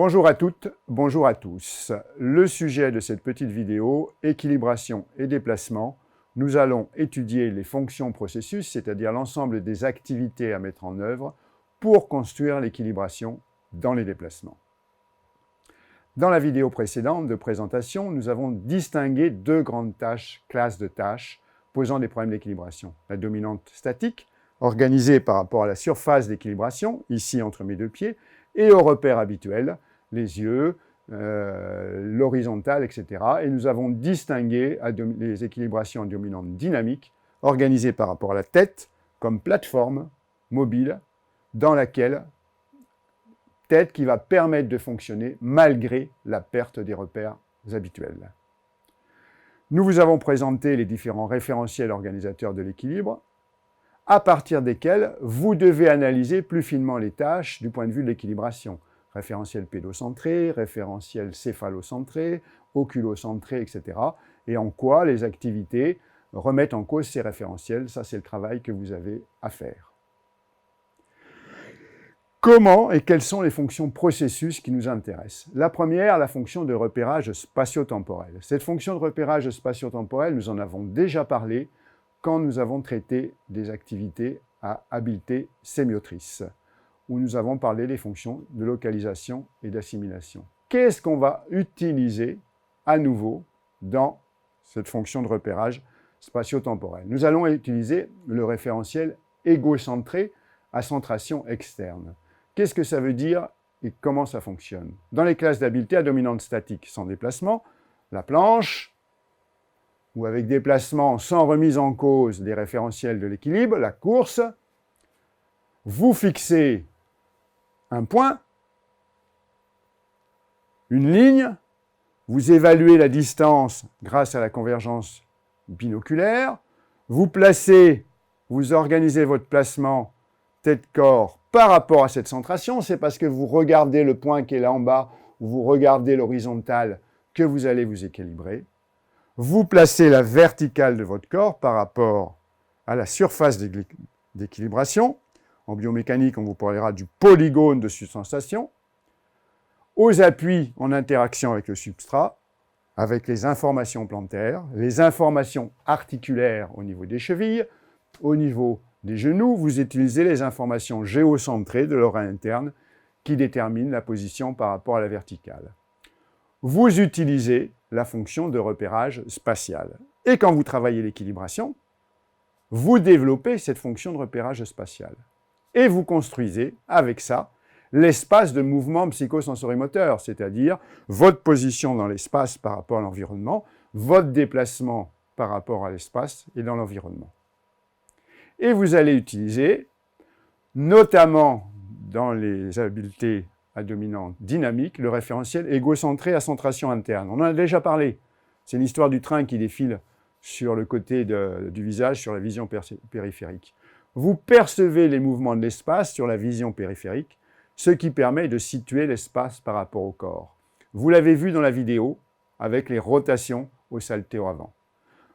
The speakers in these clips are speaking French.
Bonjour à toutes, bonjour à tous. Le sujet de cette petite vidéo, équilibration et déplacement, nous allons étudier les fonctions processus, c'est-à-dire l'ensemble des activités à mettre en œuvre pour construire l'équilibration dans les déplacements. Dans la vidéo précédente de présentation, nous avons distingué deux grandes classes de tâches posant des problèmes d'équilibration. La dominante statique, organisée par rapport à la surface d'équilibration, ici entre mes deux pieds, et aux repères habituels, les yeux, l'horizontale, etc. Et nous avons distingué les équilibrations en dominante dynamique, organisées par rapport à la tête, comme plateforme mobile, dans laquelle tête qui va permettre de fonctionner malgré la perte des repères habituels. Nous vous avons présenté les différents référentiels organisateurs de l'équilibre, à partir desquels vous devez analyser plus finement les tâches du point de vue de l'équilibration. Référentiel pédocentré, référentiel céphalocentré, oculocentré, etc. Et en quoi les activités remettent en cause ces référentiels. Ça, c'est le travail que vous avez à faire. Comment et quelles sont les fonctions processus qui nous intéressent? La première, la fonction de repérage spatio-temporel. Cette fonction de repérage spatio-temporel, nous en avons déjà parlé quand nous avons traité des activités à habileté sémiotrice, où nous avons parlé des fonctions de localisation et d'assimilation. Qu'est-ce qu'on va utiliser à nouveau dans cette fonction de repérage spatio-temporel? Nous allons utiliser le référentiel égocentré à centration externe. Qu'est-ce que ça veut dire et comment ça fonctionne? Dans les classes d'habileté à dominante statique sans déplacement, la planche, ou avec déplacement sans remise en cause des référentiels de l'équilibre, la course, vous fixez un point, une ligne, vous évaluez la distance grâce à la convergence binoculaire, vous placez, vous organisez votre placement tête-corps par rapport à cette centration, c'est parce que vous regardez le point qui est là en bas, ou vous regardez l'horizontale, que vous allez vous équilibrer. Vous placez la verticale de votre corps par rapport à la surface d'équilibration. En biomécanique, on vous parlera du polygone de sensation. Aux appuis en interaction avec le substrat, avec les informations plantaires, les informations articulaires au niveau des chevilles, au niveau des genoux, vous utilisez les informations géocentrées de l'oreille interne qui déterminent la position par rapport à la verticale. Vous utilisez la fonction de repérage spatial. Et quand vous travaillez l'équilibration, vous développez cette fonction de repérage spatial. Et vous construisez, avec ça, l'espace de mouvement psychosensorimoteur, c'est-à-dire votre position dans l'espace par rapport à l'environnement, votre déplacement par rapport à l'espace et dans l'environnement. Et vous allez utiliser, notamment dans les habiletés à dominante dynamique, le référentiel égocentré à centration interne. On en a déjà parlé. C'est l'histoire du train qui défile sur le côté du visage, sur la vision périphérique. Vous percevez les mouvements de l'espace sur la vision périphérique, ce qui permet de situer l'espace par rapport au corps. Vous l'avez vu dans la vidéo avec les rotations au saltéo avant.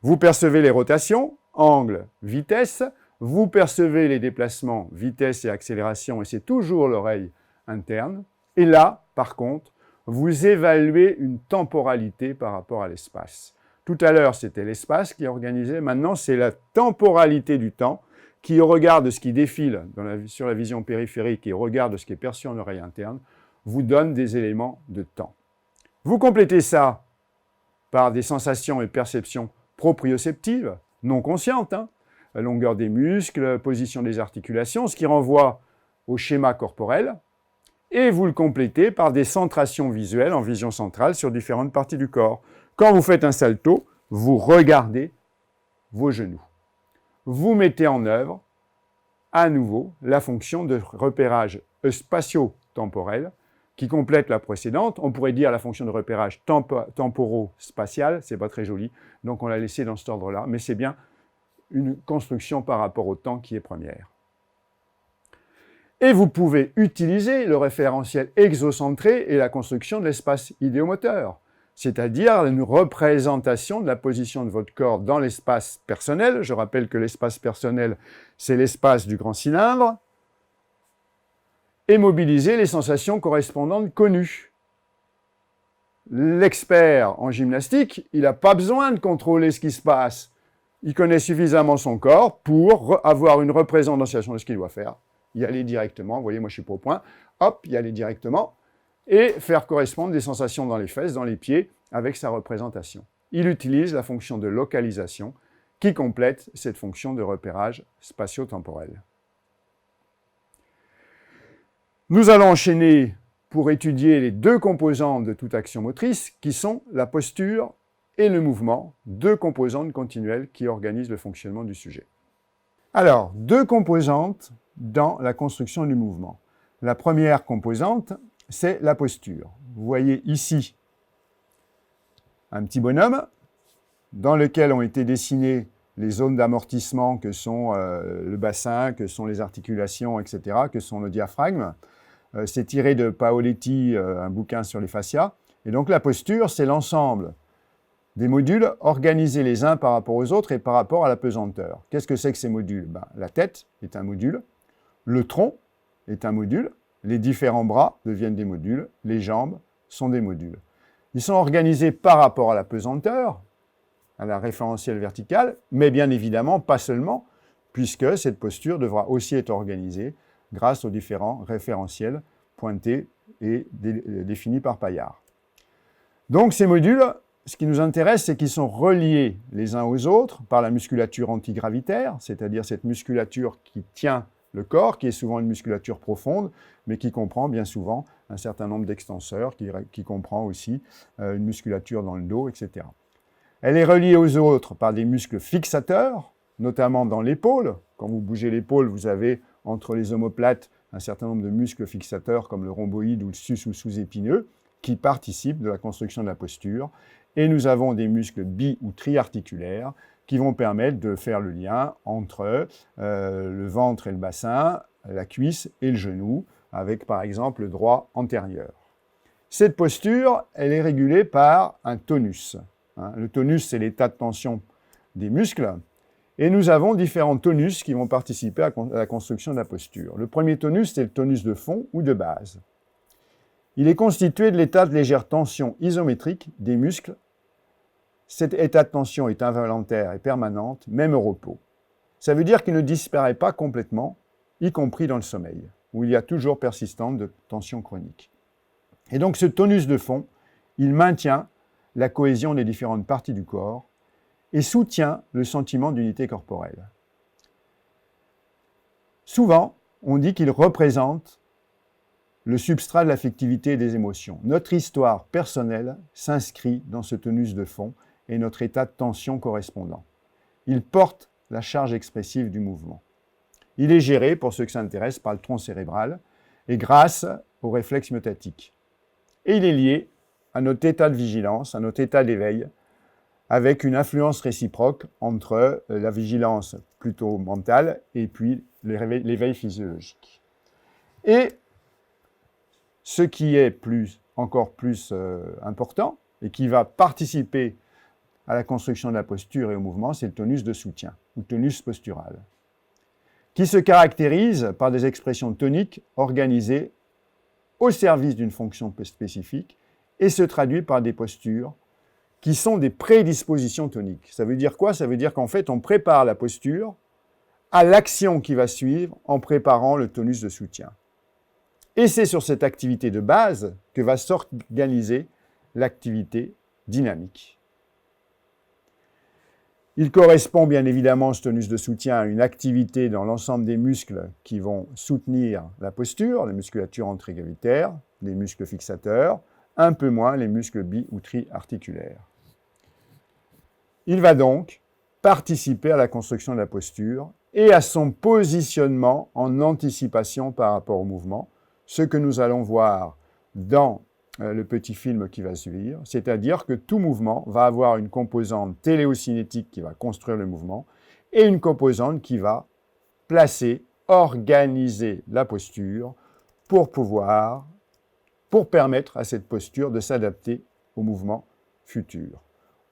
Vous percevez les rotations, angle, vitesse, vous percevez les déplacements, vitesse et accélération, et c'est toujours l'oreille interne. Et là, par contre, vous évaluez une temporalité par rapport à l'espace. Tout à l'heure, c'était l'espace qui est organisé. Maintenant, c'est la temporalité du temps qui, au regard de ce qui défile sur la vision périphérique et au regard de ce qui est perçu en oreille interne, vous donne des éléments de temps. Vous complétez ça par des sensations et perceptions proprioceptives, non conscientes, la longueur des muscles, position des articulations, ce qui renvoie au schéma corporel, et vous le complétez par des centrations visuelles en vision centrale sur différentes parties du corps. Quand vous faites un salto, vous regardez vos genoux. Vous mettez en œuvre, à nouveau, la fonction de repérage spatio-temporel qui complète la précédente. On pourrait dire la fonction de repérage temporo-spatial, c'est pas très joli, donc on l'a laissé dans cet ordre-là, mais c'est bien une construction par rapport au temps qui est première. Et vous pouvez utiliser le référentiel exocentré et la construction de l'espace idéomoteur, c'est-à-dire une représentation de la position de votre corps dans l'espace personnel. Je rappelle que l'espace personnel, c'est l'espace du grand cylindre, et mobiliser les sensations correspondantes connues. l'expert en gymnastique, il n'a pas besoin de contrôler ce qui se passe. Il connaît suffisamment son corps pour avoir une représentation de ce qu'il doit faire. Y aller directement, vous voyez, moi je suis pas au point, hop, y aller directement, et faire correspondre des sensations dans les fesses, dans les pieds, avec sa représentation. Il utilise la fonction de localisation qui complète cette fonction de repérage spatio-temporel. Nous allons enchaîner pour étudier les deux composantes de toute action motrice, qui sont la posture et le mouvement, deux composantes continuelles qui organisent le fonctionnement du sujet. Alors, deux composantes dans la construction du mouvement. La première composante, c'est la posture. Vous voyez ici un petit bonhomme dans lequel ont été dessinées les zones d'amortissement que sont le bassin, que sont les articulations, etc., que sont le diaphragme. C'est tiré de Paoletti, un bouquin sur les fascias. Et donc la posture, c'est l'ensemble des modules organisés les uns par rapport aux autres et par rapport à la pesanteur. Qu'est-ce que c'est que ces modules? La tête est un module, le tronc est un module, les différents bras deviennent des modules, les jambes sont des modules. Ils sont organisés par rapport à la pesanteur, à la référentielle verticale, mais bien évidemment pas seulement, puisque cette posture devra aussi être organisée grâce aux différents référentiels pointés et définis par Paillard. Donc ces modules, ce qui nous intéresse, c'est qu'ils sont reliés les uns aux autres par la musculature antigravitaire, c'est-à-dire cette musculature qui tient le corps, qui est souvent une musculature profonde, mais qui comprend bien souvent un certain nombre d'extenseurs, qui comprend aussi une musculature dans le dos, etc. Elle est reliée aux autres par des muscles fixateurs, notamment dans l'épaule. Quand vous bougez l'épaule, vous avez entre les omoplates un certain nombre de muscles fixateurs comme le rhomboïde ou le sus ou sous-épineux qui participent de la construction de la posture. Et nous avons des muscles bi- ou triarticulaires qui vont permettre de faire le lien entre le ventre et le bassin, la cuisse et le genou, avec par exemple le droit antérieur. Cette posture, elle est régulée par un tonus. Le tonus, c'est l'état de tension des muscles. Et nous avons différents tonus qui vont participer à la construction de la posture. Le premier tonus, c'est le tonus de fond ou de base. Il est constitué de l'état de légère tension isométrique des muscles. Cet état de tension est involontaire et permanente, même au repos. Ça veut dire qu'il ne disparaît pas complètement, y compris dans le sommeil, où il y a toujours persistance de tension chronique. Et donc ce tonus de fond, il maintient la cohésion des différentes parties du corps et soutient le sentiment d'unité corporelle. Souvent, on dit qu'il représente le substrat de l'affectivité et des émotions. Notre histoire personnelle s'inscrit dans ce tonus de fond et notre état de tension correspondant. Il porte la charge expressive du mouvement. Il est géré, pour ceux que ça intéresse, par le tronc cérébral et grâce au réflexe myotatique. Et il est lié à notre état de vigilance, à notre état d'éveil, avec une influence réciproque entre la vigilance plutôt mentale et puis l'éveil physiologique. Et ce qui est encore plus important et qui va participer à la construction de la posture et au mouvement, c'est le tonus de soutien, ou tonus postural, qui se caractérise par des expressions toniques organisées au service d'une fonction spécifique et se traduit par des postures qui sont des prédispositions toniques. Ça veut dire quoi? Ça veut dire qu'en fait, on prépare la posture à l'action qui va suivre en préparant le tonus de soutien. Et c'est sur cette activité de base que va s'organiser l'activité dynamique. Il correspond bien évidemment, ce tonus de soutien, à une activité dans l'ensemble des muscles qui vont soutenir la posture, les musculatures antigravitaires, les muscles fixateurs, un peu moins les muscles bi- ou triarticulaires. Il va donc participer à la construction de la posture et à son positionnement en anticipation par rapport au mouvement, ce que nous allons voir dans le petit film qui va suivre, c'est-à-dire que tout mouvement va avoir une composante téléocinétique qui va construire le mouvement et une composante qui va placer, organiser la posture pour permettre à cette posture de s'adapter au mouvement futur.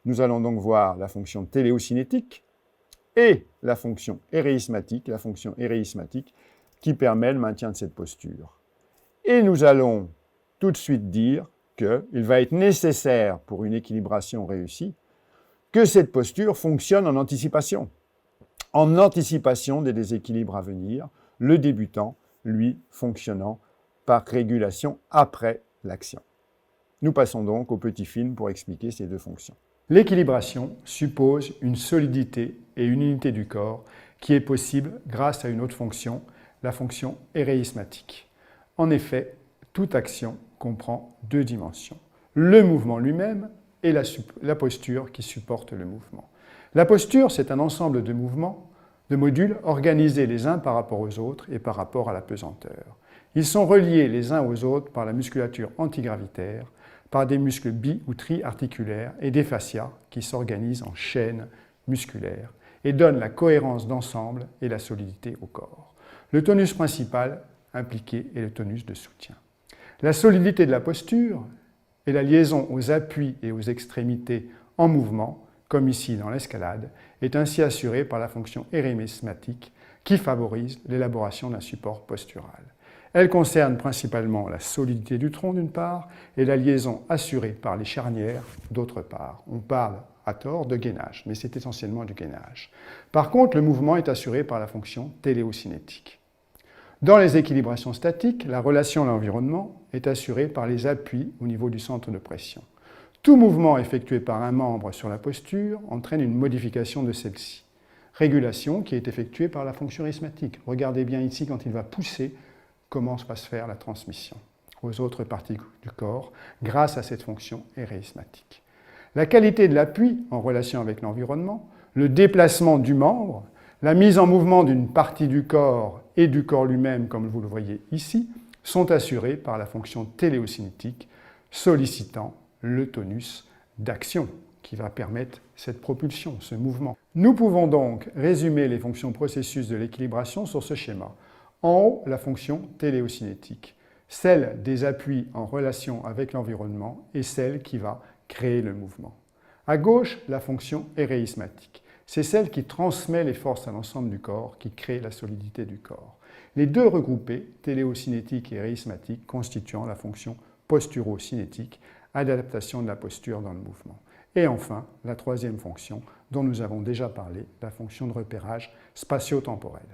Nous allons donc voir la fonction téléocinétique et la fonction éréismatique qui permet le maintien de cette posture. Et nous allons tout de suite dire qu'il va être nécessaire pour une équilibration réussie que cette posture fonctionne en anticipation des déséquilibres à venir, le débutant, lui, fonctionnant par régulation après l'action. Nous passons donc au petit film pour expliquer ces deux fonctions. L'équilibration suppose une solidité et une unité du corps qui est possible grâce à une autre fonction, la fonction éréismatique. En effet, toute action comprend deux dimensions, le mouvement lui-même et la posture qui supporte le mouvement. La posture, c'est un ensemble de mouvements, de modules organisés les uns par rapport aux autres et par rapport à la pesanteur. Ils sont reliés les uns aux autres par la musculature antigravitaire, par des muscles bi- ou tri-articulaires et des fascias qui s'organisent en chaînes musculaires et donnent la cohérence d'ensemble et la solidité au corps. Le tonus principal impliqué est le tonus de soutien. La solidité de la posture et la liaison aux appuis et aux extrémités en mouvement, comme ici dans l'escalade, est ainsi assurée par la fonction éréismatique qui favorise l'élaboration d'un support postural. Elle concerne principalement la solidité du tronc d'une part et la liaison assurée par les charnières d'autre part. On parle à tort de gainage, mais c'est essentiellement du gainage. Par contre, le mouvement est assuré par la fonction téléocinétique. Dans les équilibrations statiques, la relation à l'environnement est assurée par les appuis au niveau du centre de pression. Tout mouvement effectué par un membre sur la posture entraîne une modification de celle-ci. Régulation qui est effectuée par la fonction éréismatique. Regardez bien ici quand il va pousser, comment va se faire la transmission aux autres parties du corps grâce à cette fonction éréismatique. La qualité de l'appui en relation avec l'environnement, le déplacement du membre, la mise en mouvement d'une partie du corps et du corps lui-même, comme vous le voyez ici, sont assurés par la fonction téléocinétique sollicitant le tonus d'action qui va permettre cette propulsion, ce mouvement. Nous pouvons donc résumer les fonctions processus de l'équilibration sur ce schéma. En haut, la fonction téléocinétique, celle des appuis en relation avec l'environnement et celle qui va créer le mouvement. À gauche, la fonction éréismatique. C'est celle qui transmet les forces à l'ensemble du corps, qui crée la solidité du corps. Les deux regroupés, téléocinétique et éréismatique, constituant la fonction posturocinétique, adaptation de la posture dans le mouvement. Et enfin, la troisième fonction, dont nous avons déjà parlé, la fonction de repérage spatio-temporel.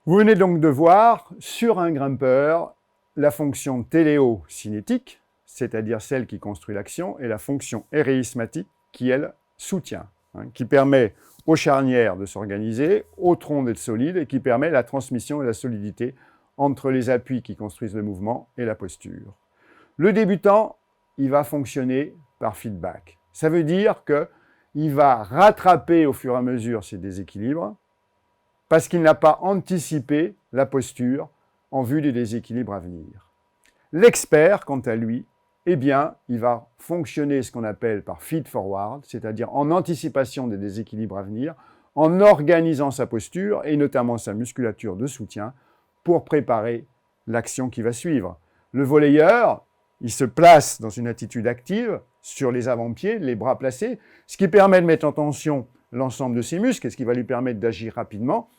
Vous venez donc de voir, sur un grimpeur, la fonction téléocinétique, c'est-à-dire celle qui construit l'action, et la fonction éréismatique qui, elle, soutient, qui permet aux charnières de s'organiser, au tronc d'être solide et qui permet la transmission et la solidité entre les appuis qui construisent le mouvement et la posture. Le débutant, il va fonctionner par feedback. Ça veut dire qu'il va rattraper au fur et à mesure ses déséquilibres parce qu'il n'a pas anticipé la posture en vue des déséquilibres à venir. L'expert, quant à lui, eh bien, il va fonctionner ce qu'on appelle par feed-forward, c'est-à-dire en anticipation des déséquilibres à venir, en organisant sa posture et notamment sa musculature de soutien pour préparer l'action qui va suivre. Le volleyeur, il se place dans une attitude active sur les avant-pieds, les bras placés, ce qui permet de mettre en tension l'ensemble de ses muscles et ce qui va lui permettre d'agir rapidement.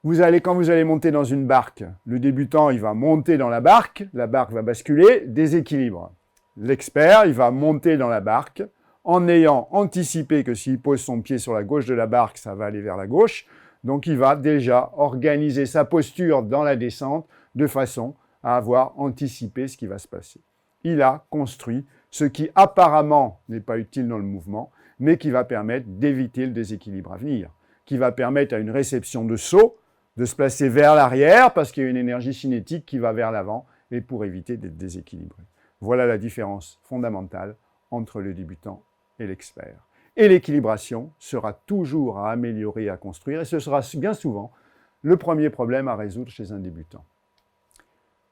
Quand vous allez monter dans une barque, le débutant, il va monter dans la barque va basculer, déséquilibre. L'expert, il va monter dans la barque en ayant anticipé que s'il pose son pied sur la gauche de la barque, ça va aller vers la gauche. Donc, il va déjà organiser sa posture dans la descente de façon à avoir anticipé ce qui va se passer. Il a construit ce qui apparemment n'est pas utile dans le mouvement, mais qui va permettre d'éviter le déséquilibre à venir, qui va permettre à une réception de saut de se placer vers l'arrière parce qu'il y a une énergie cinétique qui va vers l'avant et pour éviter d'être déséquilibré. Voilà la différence fondamentale entre le débutant et l'expert. Et l'équilibration sera toujours à améliorer et à construire et ce sera bien souvent le premier problème à résoudre chez un débutant.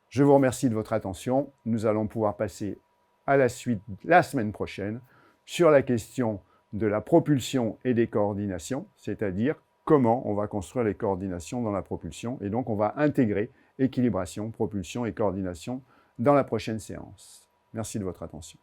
Je vous remercie de votre attention. Nous allons pouvoir passer à la suite la semaine prochaine sur la question de la propulsion et des coordinations, c'est-à-dire comment on va construire les coordinations dans la propulsion. Et donc, on va intégrer équilibration, propulsion et coordination dans la prochaine séance. Merci de votre attention.